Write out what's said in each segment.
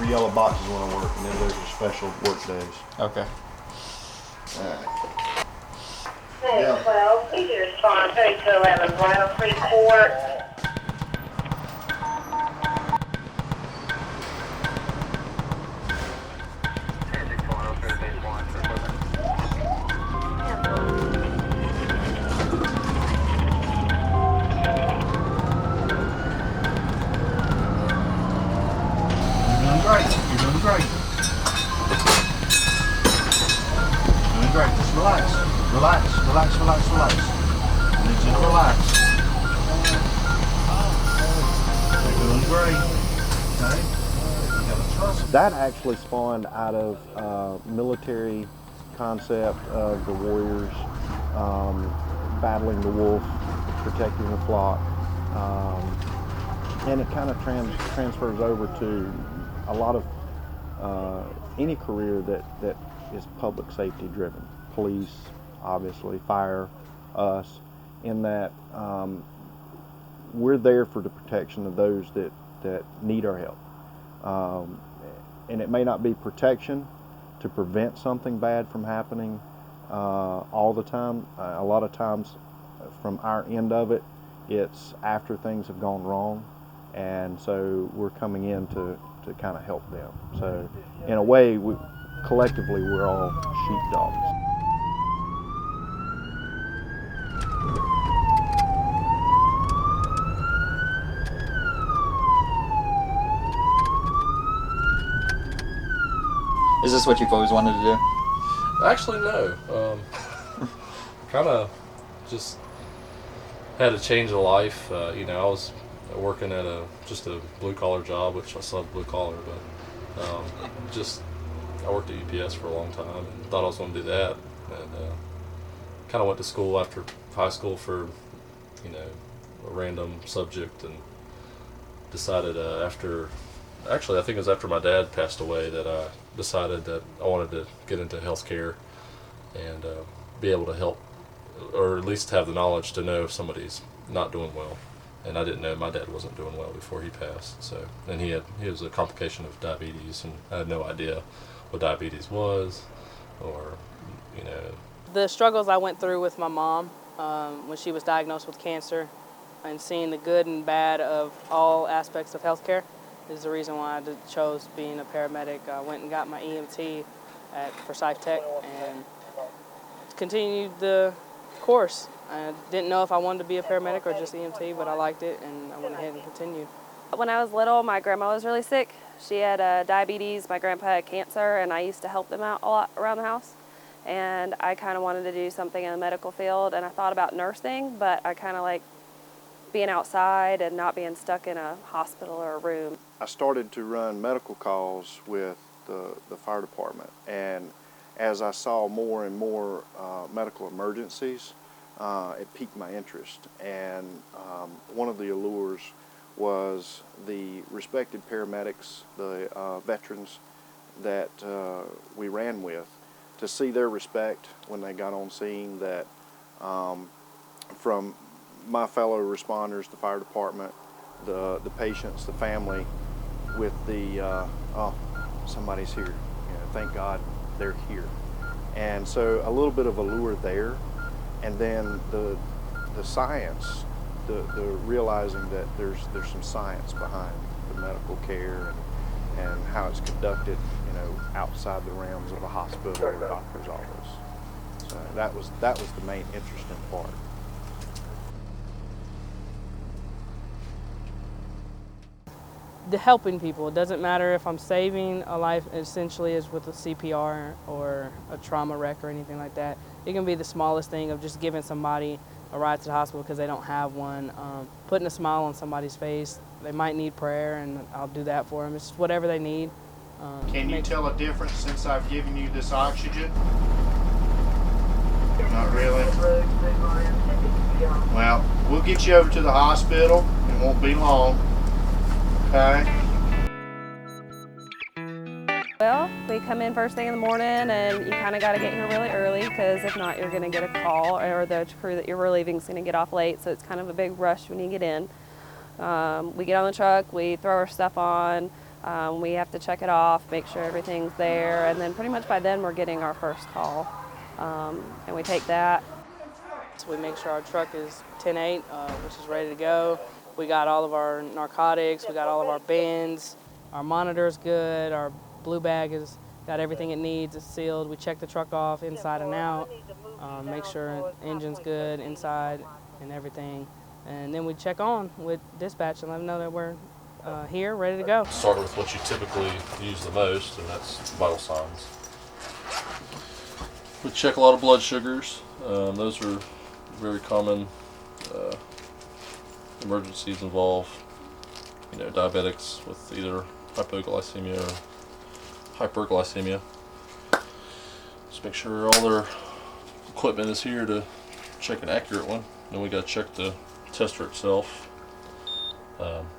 whatever yellow boxes want to work, and then there's your special work days. Okay. All right. 12, please respond 3211 Bridal Creek Court. You're doing great. Doing great. Just relax. Relax. I need you to relax. You're doing great. Okay? You gotta trust me. That actually spawned out of military concept of the warriors battling the wolf, protecting the flock. And it kind of transfers over to a lot of any career that is public safety driven. Police, obviously, fire, us, in that we're there for the protection of those that need our help. And it may not be protection to prevent something bad from happening all the time. A lot of times from our end of it, it's after things have gone wrong. And so we're coming in to kind of help them. So in a way, collectively, we're all sheepdogs. Is this what you've always wanted to do? Actually, no. Kind of just had a change of life. I was working at just a blue collar job, which I still have blue collar, but I worked at UPS for a long time and thought I was going to do that, and kind of went to school after high school for a random subject, and decided I think it was after my dad passed away that I decided that I wanted to get into healthcare and be able to help, or at least have the knowledge to know if somebody's not doing well. And I didn't know my dad wasn't doing well before he passed. So, and he was a complication of diabetes, and I had no idea what diabetes was, or The struggles I went through with my mom when she was diagnosed with cancer, and seeing the good and bad of all aspects of healthcare is the reason why I chose being a paramedic. I went and got my EMT at Forsyth Tech and continued the course. I didn't know if I wanted to be a paramedic or just EMT, but I liked it, and I went ahead and continued. When I was little, my grandma was really sick. She had diabetes, my grandpa had cancer, and I used to help them out a lot around the house. And I kind of wanted to do something in the medical field, and I thought about nursing, but I kind of like being outside and not being stuck in a hospital or a room. I started to run medical calls with the fire department, and as I saw more and more medical emergencies, it piqued my interest. And one of the allures was the respected paramedics, the veterans that we ran with, to see their respect when they got on scene, that from my fellow responders, the fire department, the patients, the family, with the, oh, somebody's here. Thank God they're here. And so a little bit of allure there, and then the science, the realizing that there's some science behind the medical care and how it's conducted, outside the realms of a hospital or a doctor's office. So that was the main interesting part. The helping people. It doesn't matter if I'm saving a life, essentially, as with a CPR or a trauma wreck or anything like that. It can be the smallest thing of just giving somebody a ride to the hospital because they don't have one, putting a smile on somebody's face. They might need prayer, and I'll do that for them. It's just whatever they need. Can you tell a difference since I've given you this oxygen? Not really. Well, we'll get you over to the hospital. It won't be long. Okay. Well, we come in first thing in the morning, and you kind of got to get here really early, because if not, you're going to get a call, or the crew that you're relieving is going to get off late, so it's kind of a big rush when you get in. We get on the truck, we throw our stuff on, We have to check it off, make sure everything's there, and then pretty much by then we're getting our first call. And we take that. So we make sure our truck is 10-8, which is ready to go. We got all of our narcotics, we got all of our bins, our monitor's good, our blue bag has got everything it needs, it's sealed. We check the truck off inside and out, make sure engine's good inside and everything. And then we check on with dispatch and let them know that we're here, ready to go. Start with what you typically use the most, and that's vital signs. We check a lot of blood sugars. Those are very common emergencies involve, diabetics with either hypoglycemia or hyperglycemia. Just make sure all their equipment is here to check an accurate one. Then we got to check the tester itself.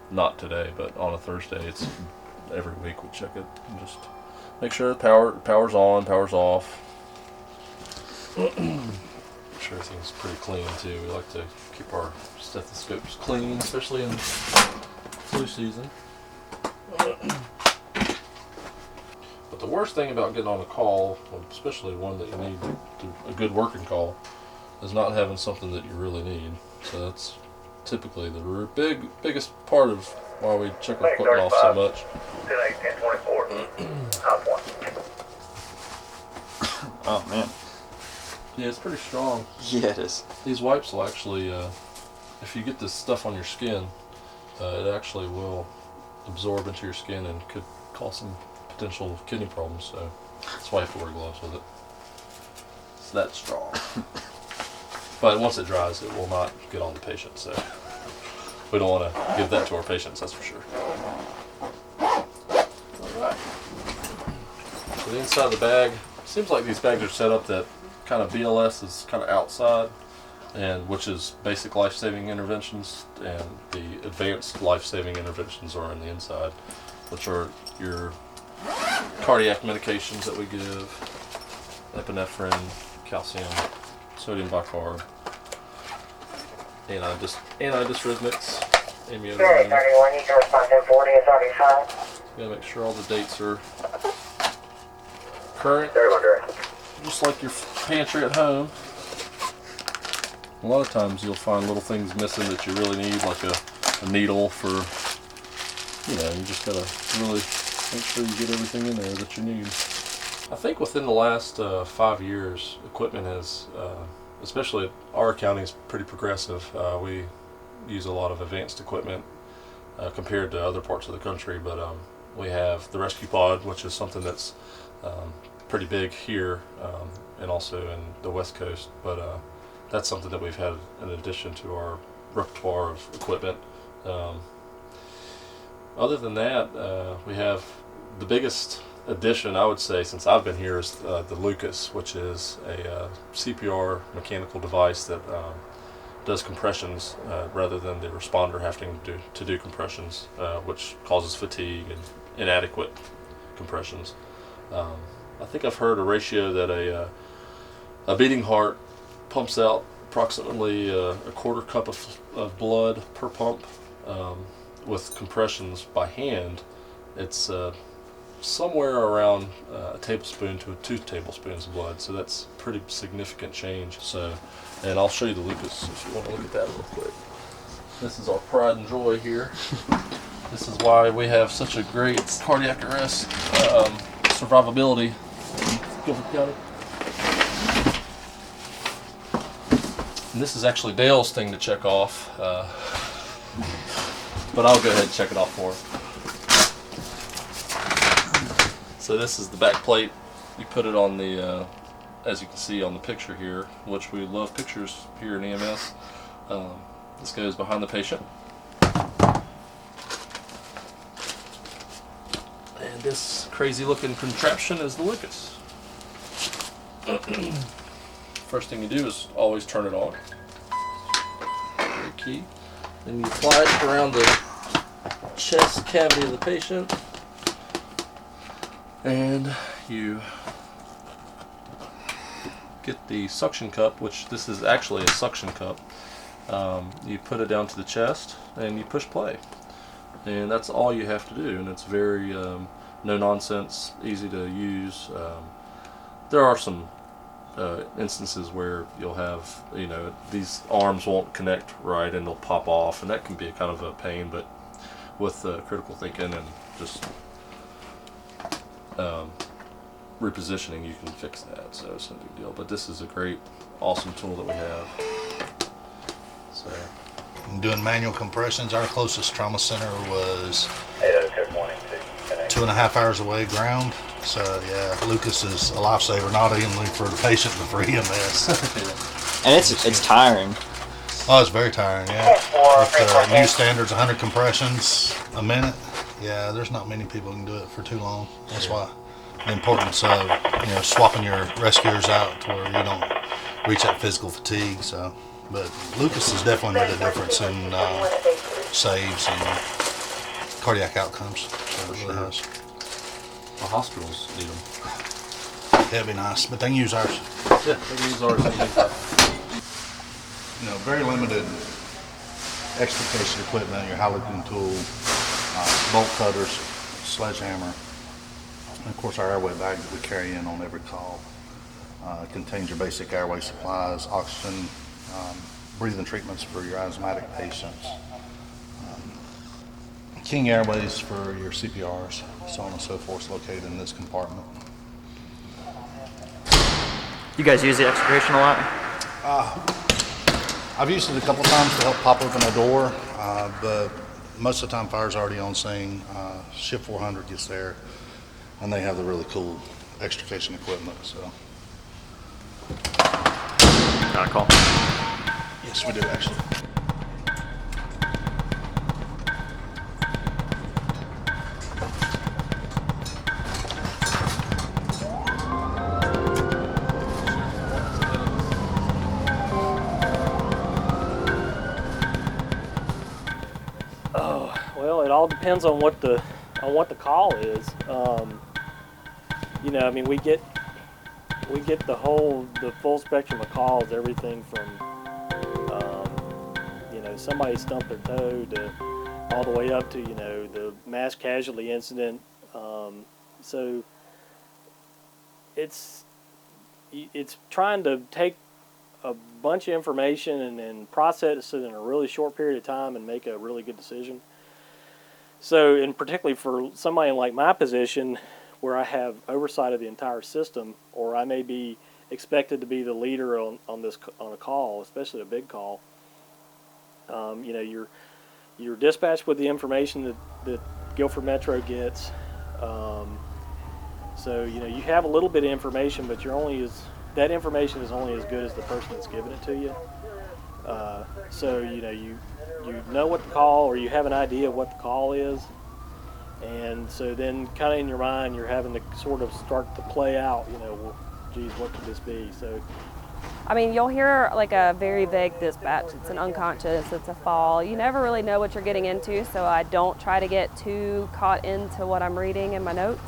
Not today, but on a Thursday. It's every week we check it and just make sure the power's on, power's off. Make sure everything's pretty clean too. We like to keep our stethoscopes clean, especially in flu season. But the worst thing about getting on a call, especially one that you need a good working call, is not having something that you really need. So that's typically the biggest part of why we check our equipment off so much. 10-8, 10-24. Hot one. Oh man. Yeah, it's pretty strong. Yeah, it is. These wipes will actually, if you get this stuff on your skin, it actually will absorb into your skin and could cause some potential kidney problems. So that's why you have to wear gloves with it. It's that strong. But once it dries, it will not get on the patient. So we don't want to give that to our patients, that's for sure. Alright. So the inside of the bag, seems like these bags are set up that kind of BLS is kind of outside, and which is basic life-saving interventions, and the advanced life-saving interventions are on the inside, which are your cardiac medications that we give, epinephrine, calcium, sodium bicarb, antidysrhythmics, amiodarone. 31, you can respond to 40 is already fine. You gotta make sure all the dates are current, 31 direct. just like your pantry at home. A lot of times you'll find little things missing that you really need, like a needle for, you just gotta really make sure you get everything in there that you need. I think within the last 5 years, equipment has, especially our county, is pretty progressive. We use a lot of advanced equipment compared to other parts of the country, but we have the rescue pod, which is something that's pretty big here and also in the West Coast, but that's something that we've had in addition to our repertoire of equipment. Other than that, we have the biggest addition, I would say, since I've been here, is the Lucas, which is a CPR mechanical device that does compressions rather than the responder having to do compressions, which causes fatigue and inadequate compressions. I think I've heard a ratio that a beating heart pumps out approximately a quarter cup of blood per pump. With compressions by hand, it's somewhere around a tablespoon to 2 tablespoons of blood, so that's pretty significant change. So, and I'll show you the Lucas if you want to look at that real quick. This is our pride and joy here. This is why we have such a great cardiac arrest survivability in Guilford County. And this is actually Dale's thing to check off, but I'll go ahead and check it off for him. So this is the back plate. You put it on the, as you can see on the picture here, which we love pictures here in EMS. This goes behind the patient. And this crazy looking contraption is the Lucas. First thing you do is always turn it on. Very key. Then you apply it around the chest cavity of the patient. And you get the suction cup, which this is actually a suction cup. You put it down to the chest and you push play. and that's all you have to do. And it's very no nonsense, easy to use. There are some instances where you'll have, these arms won't connect right and they'll pop off, and that can be kind of a pain. But with critical thinking and just repositioning, you can fix that. So it's no big deal. But this is a great, awesome tool that we have. So. Doing manual compressions, our closest trauma center was 2.5 hours away ground. So yeah, Lucas is a lifesaver, not only for the patient but for EMS. And it's tiring. Oh, it's very tiring, yeah. With new standards, 100 compressions a minute. Yeah, there's not many people who can do it for too long. That's why the importance of swapping your rescuers out to where you don't reach that physical fatigue. So, but Lucas has definitely made a difference in saves and cardiac outcomes. So it really has. The hospitals need them. That'd be nice, but they can use ours. Yeah, they can use ours. Very limited extrication equipment, your halogen tool, bolt cutters, sledgehammer, and of course our airway bag that we carry in on every call. Contains your basic airway supplies, oxygen, breathing treatments for your asthmatic patients, King Airways for your CPRs, so on and so forth, located in this compartment. You guys use the extrication a lot? I've used it a couple times to help pop open a door, but most of the time fire's already on scene. Shift 400 gets there, and they have the really cool extrication equipment. So. Got a call? Yes, we do actually. Well, it all depends on what the call is. We get the full spectrum of calls, everything from somebody stumped their toe to all the way up to the mass casualty incident. So it's trying to take a bunch of information and then process it in a really short period of time and make a really good decision. So, and particularly for somebody in like my position, where I have oversight of the entire system, or I may be expected to be the leader on a call, especially a big call. You're dispatched with the information that Guilford Metro gets. So you have a little bit of information, but that information is only as good as the person that's giving it to you. So you know what the call, or you have an idea of what the call is, and so then kind of in your mind you're having to sort of start to play out, well, geez, what could this be? So I mean, you'll hear like a very vague dispatch. It's an unconscious, it's a fall. You never really know what you're getting into, so I don't try to get too caught into what I'm reading in my notes,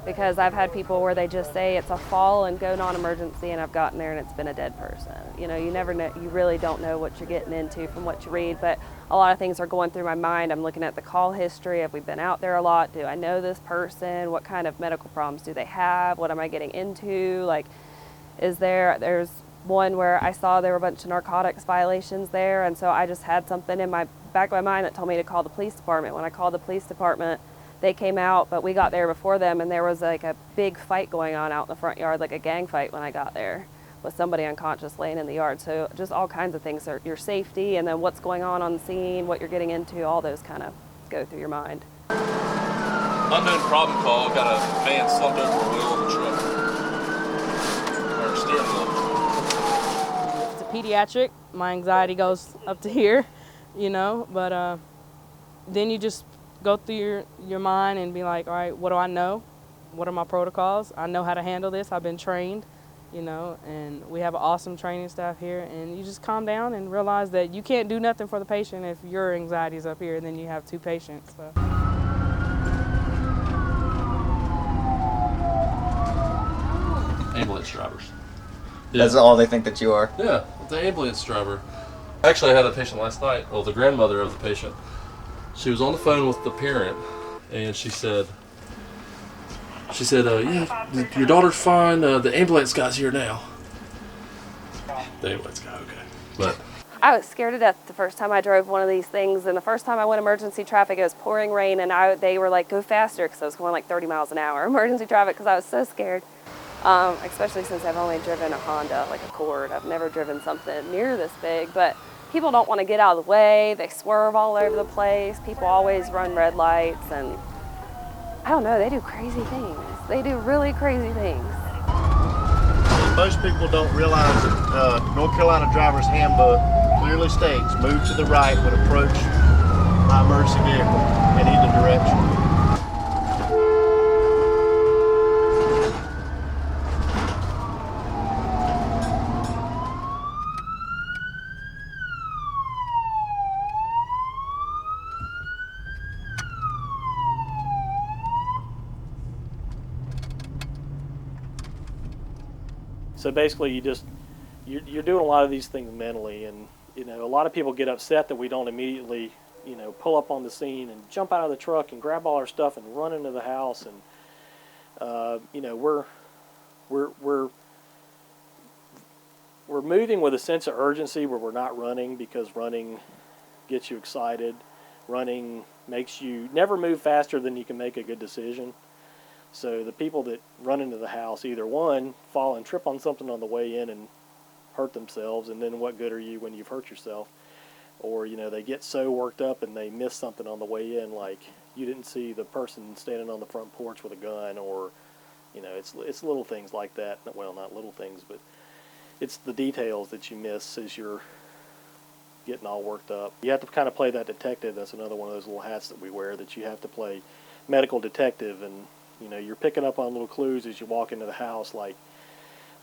because I've had people where they just say it's a fall and go non-emergency, and I've gotten there and it's been a dead person. You never know, you really don't know what you're getting into from what you read, but a lot of things are going through my mind. I'm looking at the call history. Have we been out there a lot? Do I know this person? What kind of medical problems do they have? What am I getting into? Like, there's one where I saw there were a bunch of narcotics violations there, and so I just had something in my back of my mind that told me to call the police department. When I called the police department, they came out, but we got there before them, and there was like a big fight going on out in the front yard, like a gang fight when I got there, with somebody unconscious laying in the yard. So just all kinds of things, your safety, and then what's going on the scene, what you're getting into, all those kind of go through your mind. Unknown problem call, got a van slumped over a wheel of the truck. Or steering wheel. It's a pediatric. My anxiety goes up to here, but then you just go through your mind and be like, all right, what do I know? What are my protocols? I know how to handle this. I've been trained, and we have an awesome training staff here, and you just calm down and realize that you can't do nothing for the patient if your anxiety is up here and then you have two patients. So. Ambulance drivers. That's all they think that you are. Yeah, the ambulance driver. Actually, I had a patient last night, the grandmother of the patient, she was on the phone with the parent, and she said, yeah, your daughter's fine. The ambulance guy's here now. The ambulance guy, okay. But I was scared to death the first time I drove one of these things, and the first time I went emergency traffic, it was pouring rain, and they were like, go faster, because I was going like 30 miles an hour emergency traffic because I was so scared. Especially since I've only driven a Honda, like Accord. I've never driven something near this big, but people don't want to get out of the way. They swerve all over the place. People always run red lights, and I don't know, they do crazy things. They do really crazy things. Most people don't realize that North Carolina Driver's Handbook clearly states move to the right when approach my emergency vehicle in either direction. So basically, you're doing a lot of these things mentally, and a lot of people get upset that we don't immediately pull up on the scene and jump out of the truck and grab all our stuff and run into the house, and we're moving with a sense of urgency where we're not running, because running gets you excited. Running makes you never move faster than you can make a good decision. So the people that run into the house, either one, fall and trip on something on the way in and hurt themselves, and then what good are you when you've hurt yourself? Or, they get so worked up and they miss something on the way in, like you didn't see the person standing on the front porch with a gun, or, it's little things like that. Well, not little things, but it's the details that you miss as you're getting all worked up. You have to kind of play that detective. That's another one of those little hats that we wear, that you have to play medical detective, and you're picking up on little clues as you walk into the house, like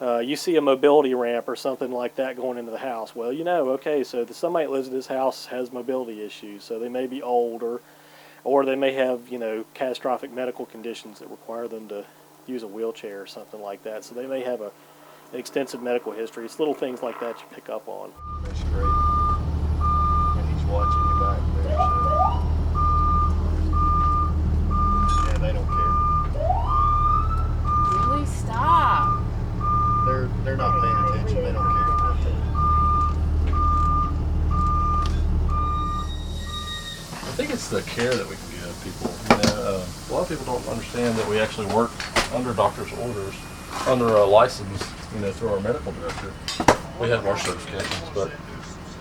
you see a mobility ramp or something like that going into the house. Well, okay, so somebody that lives in this house has mobility issues, so they may be old, or they may have, catastrophic medical conditions that require them to use a wheelchair or something like that. So they may have an extensive medical history. It's little things like that you pick up on. That's great. And he's watching you back there, so yeah, they don't care. Really? Stop. They're not paying attention. They don't care. I think it's the care that we can give people. A lot of people don't understand that we actually work under doctor's orders, under a license, through our medical director. We have our certifications, but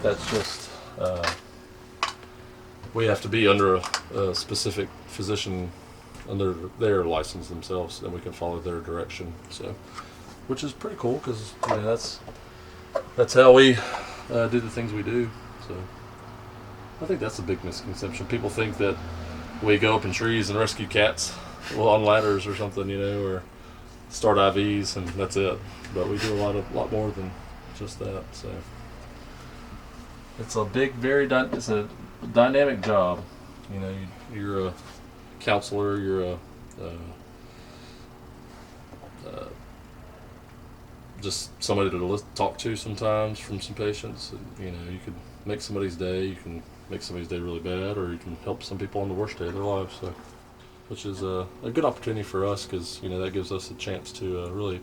that's just, we have to be under a specific physician under their license themselves, and we can follow their direction. So, which is pretty cool, because that's how we do the things we do. So I think that's a big misconception. People think that we go up in trees and rescue cats, on ladders or something, or start IVs, and that's it. But we do a lot more than just that. So it's a big, it's a dynamic job. You're a counselor, you're just somebody to talk to sometimes from some patients. And, you could make somebody's day, you can make somebody's day really bad, or you can help some people on the worst day of their lives. So, which is a good opportunity for us, because that gives us a chance to really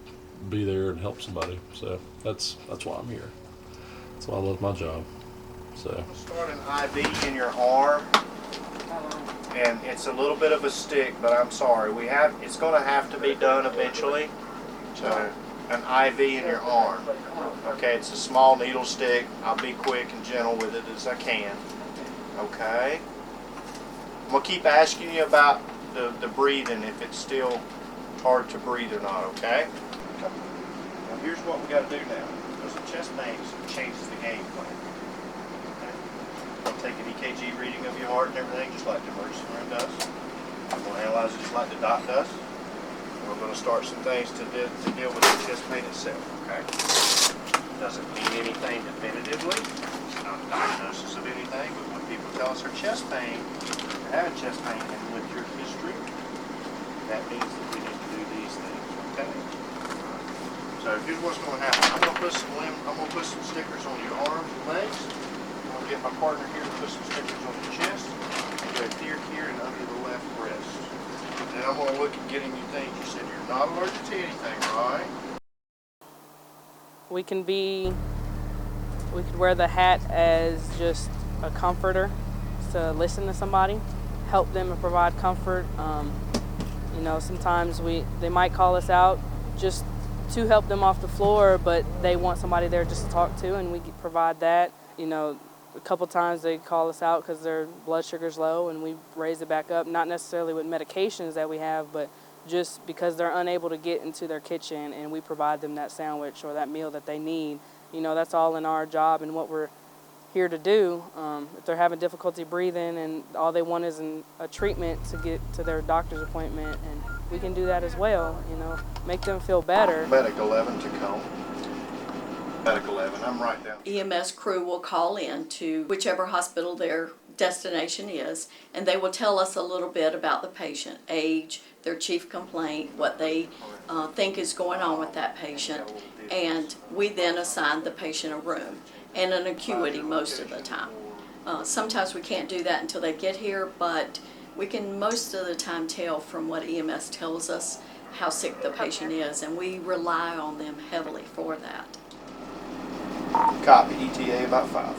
be there and help somebody. So that's why I'm here. That's why I love my job. So I'm gonna start an IV in your arm, and it's a little bit of a stick, but I'm sorry, it's going to have to be done eventually. So an IV in your arm. Okay, it's a small needle stick. I'll be quick and gentle with it as I can. Okay. I'm going to keep asking you about the breathing, if it's still hard to breathe or not, okay? Now here's what we got to do now. Because the chest pain changes the game plan. Okay? I'll take an EKG reading of your heart and everything, just like the emergency room does. I'm going to analyze it just like the doc does. We're going to start some things to deal with the chest pain itself, okay? Doesn't mean anything definitively. It's not a diagnosis of anything, but when people tell us they're chest pain, they're having chest pain, and with your history, that means that we need to do these things, okay? So here's what's going to happen. I'm going to put some stickers on your arms and legs. I'm going to get my partner here to put some stickers on your chest. right there, here, and under the left breast. And I'm going to look at getting you things. You said you're not allergic to anything, right? We could wear the hat as just a comforter to listen to somebody, help them and provide comfort. You know, sometimes they might call us out just to help them off the floor, but they want somebody there just to talk to, and we provide that. You know, a couple times they call us out because their blood sugar's low, and we raise it back up, not necessarily with medications that we have, but just because they're unable to get into their kitchen, and we provide them that sandwich or that meal that they need. You know, that's all in our job and what we're here to do. If they're having difficulty breathing and all they want is a treatment to get to their doctor's appointment, and we can do that as well, you know, make them feel better. Medic 11 to Tacoma. Medic 11, I'm right down. EMS crew will call in to whichever hospital their destination is, and they will tell us a little bit about the patient, age, their chief complaint, what they think is going on with that patient, and we then assign the patient a room and an acuity most of the time. Sometimes we can't do that until they get here, but we can most of the time tell from what EMS tells us how sick the patient is, and we rely on them heavily for that. Copy, ETA about 5.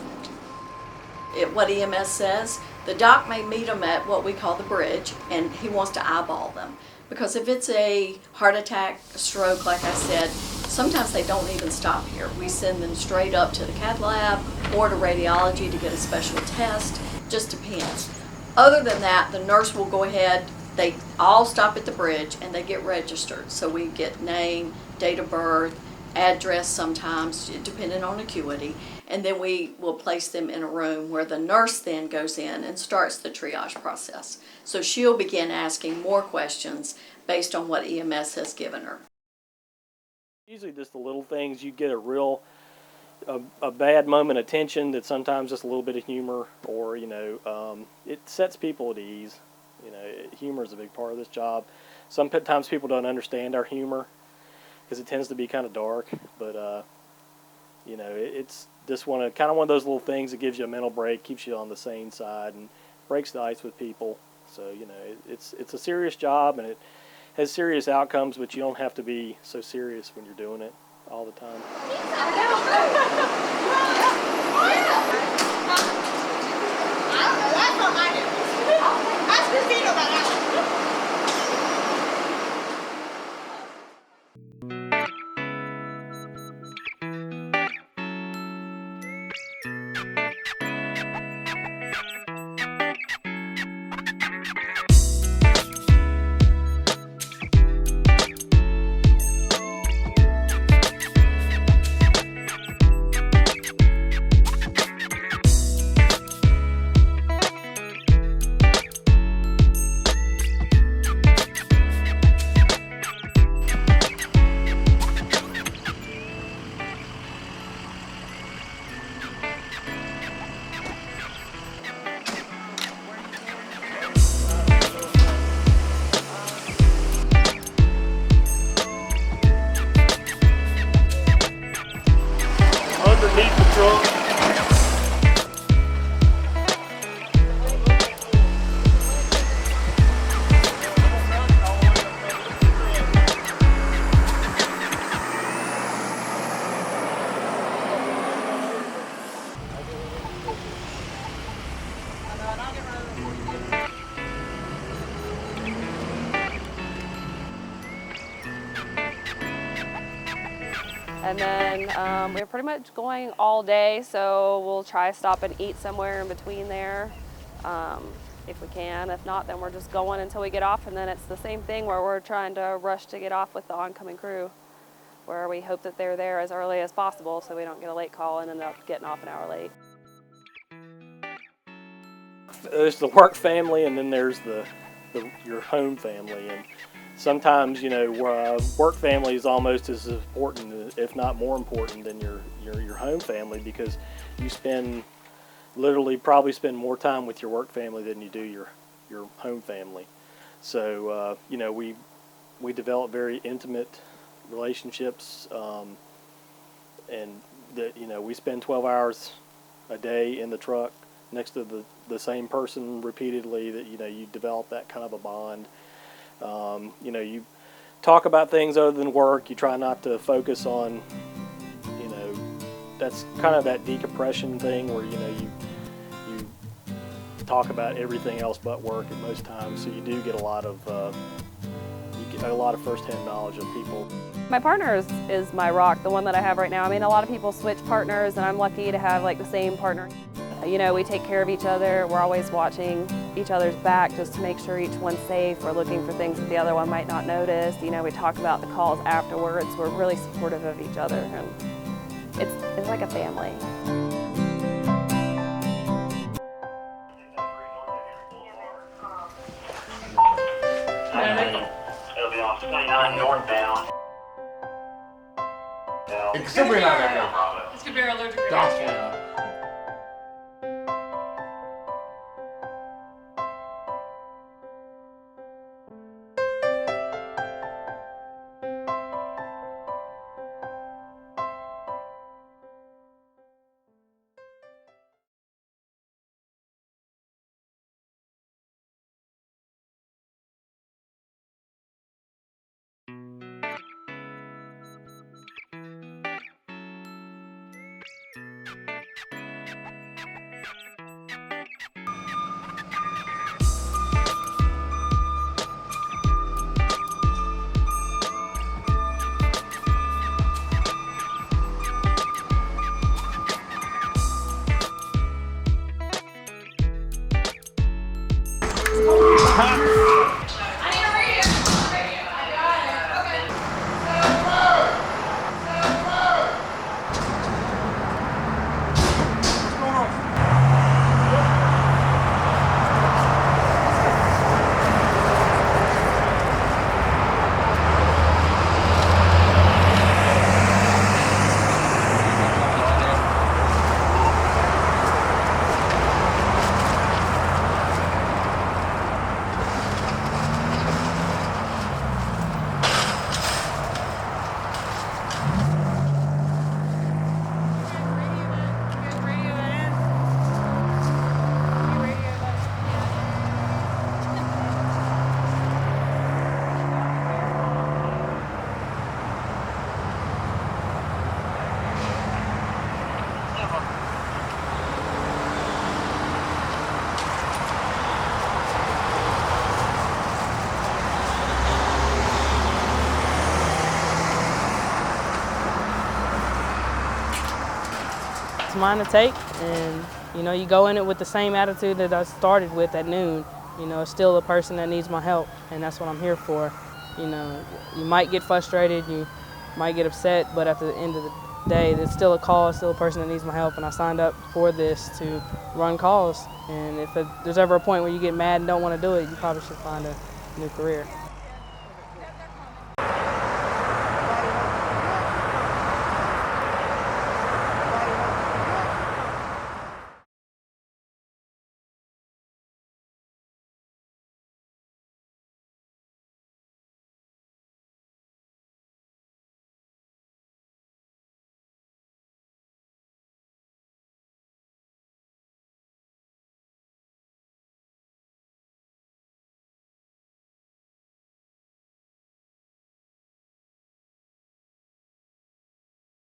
What EMS says, the doc may meet them at what we call the bridge, and he wants to eyeball them. Because if it's a heart attack, a stroke, like I said, sometimes they don't even stop here. We send them straight up to the cath lab or to radiology to get a special test. Just depends. Other than that, the nurse will go ahead, they all stop at the bridge and they get registered. So we get name, date of birth, address sometimes, depending on acuity, and then we will place them in a room where the nurse then goes in and starts the triage process. So she'll begin asking more questions based on what EMS has given her. Usually just the little things, you get a bad moment of tension that sometimes just a little bit of humor, or, you know, it sets people at ease. You know, humor is a big part of this job. Sometimes people don't understand our humor because it tends to be kind of dark, but you know, it's just kind of one of those little things that gives you a mental break, keeps you on the sane side, and breaks the ice with people. So, you know, it's a serious job, and it has serious outcomes, but you don't have to be so serious when you're doing it all the time. Underneath the truck. And then we're pretty much going all day, so we'll try to stop and eat somewhere in between there if we can. If not, then we're just going until we get off, and then it's the same thing where we're trying to rush to get off with the oncoming crew, where we hope that they're there as early as possible so we don't get a late call and end up getting off an hour late. There's the work family, and then there's your home family, and sometimes, you know, work family is almost as important, if not more important, than your home family, because you probably spend more time with your work family than you do your home family. So you know, we develop very intimate relationships, and that, you know, we spend 12 hours a day in the truck next to the same person repeatedly, that you develop that kind of a bond. You talk about things other than work. You try not to focus on, that's kind of that decompression thing where you talk about everything else but work at most times. So you do get a lot of first-hand knowledge of people. My partner is my rock, the one that I have right now. I mean, a lot of people switch partners, and I'm lucky to have like the same partner. We take care of each other. We're always watching each other's back just to make sure each one's safe. We're looking for things that the other one might not notice. We talk about the calls afterwards. We're really supportive of each other, and it's like a family. It'll be on 29 northbound. It could be not that This could be our allergic reaction. Gospel. It's mine to take, and you go in it with the same attitude that I started with at noon. It's still a person that needs my help, and that's what I'm here for. You might get frustrated, you might get upset, but at the end of the day, it's still a call, it's still a person that needs my help, and I signed up for this to run calls. And if there's ever a point where you get mad and don't want to do it, you probably should find a new career.